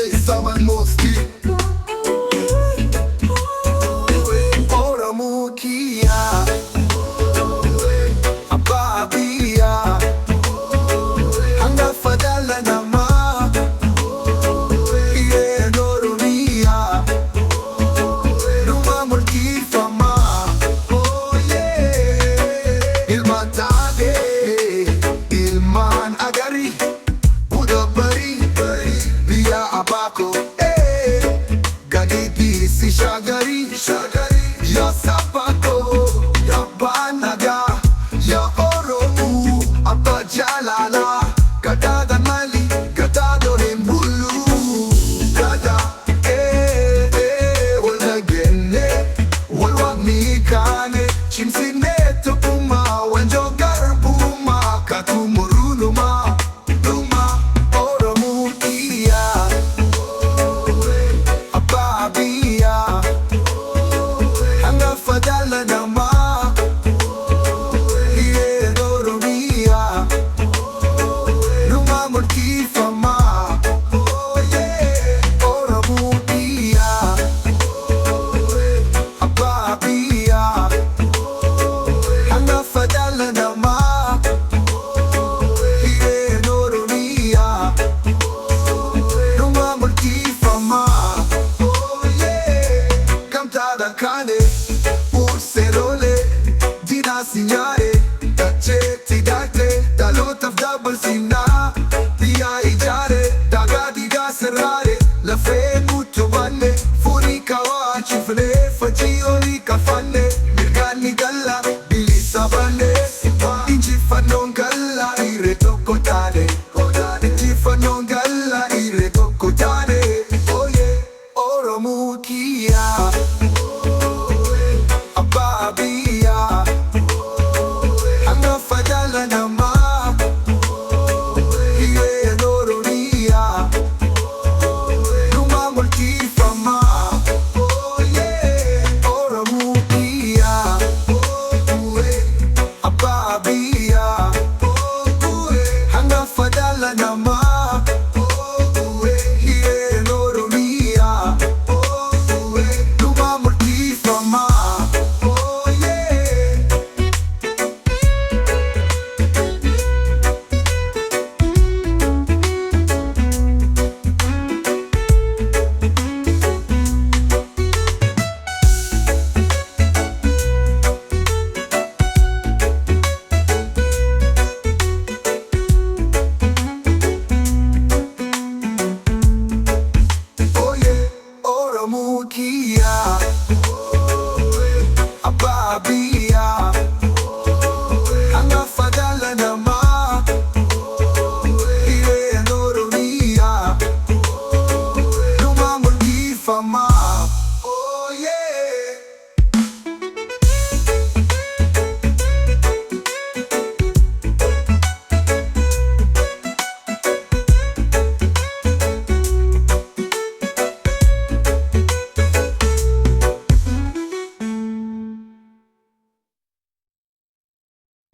Jaal Moosisaa Oromoo Tiyya Abbaa biyyaa hangafa dhala namaa Iyyeen Oromiyaa dhuma murtiifamaa ilmaan taatee ilmaan agarii biyya abaako gadhiitti shagarii yaa sabaako yaa baanagaa yaa Oromoo abbaa jaalalaa gadaadan mali gadaadoon hin bulu gadaa wal nagenne wal waaqni kaane cimsinee tokkummaa wanjoo garbumaa katuu murunumaa dhala namaa Iyyeen Oromiyaa dhuma murtiifamaa Oromoo Tiyya Abbaa biyyaa hangafa dhala namaa Iyyeen Oromiyaa dhuma murtiifamaa gamtaadhaan kaane Serole dina sinyare tachetti date dalootaf dabarsinaa biyyaa ijaare dagaa diigaa serraare lafee mutubanne furii kawaa cufnee fajii olii kafanne mirgaanni galla bilisa banne injifannoon galla irree tokko taane injifannoon galla irree tokko taane Oromoo Tiyya Abbaa biyyaa hangafa dhala namaa Iyyeen Oromiyaa dhuma murtiifamaa Oromoo Tiyya Abbaa biyyaa hangafa dhala namaa Iyyeen Oromiyaa dhuma murtiifamaa Oromoo Tiyya Abbaa biyyaa hangafa dhala namaa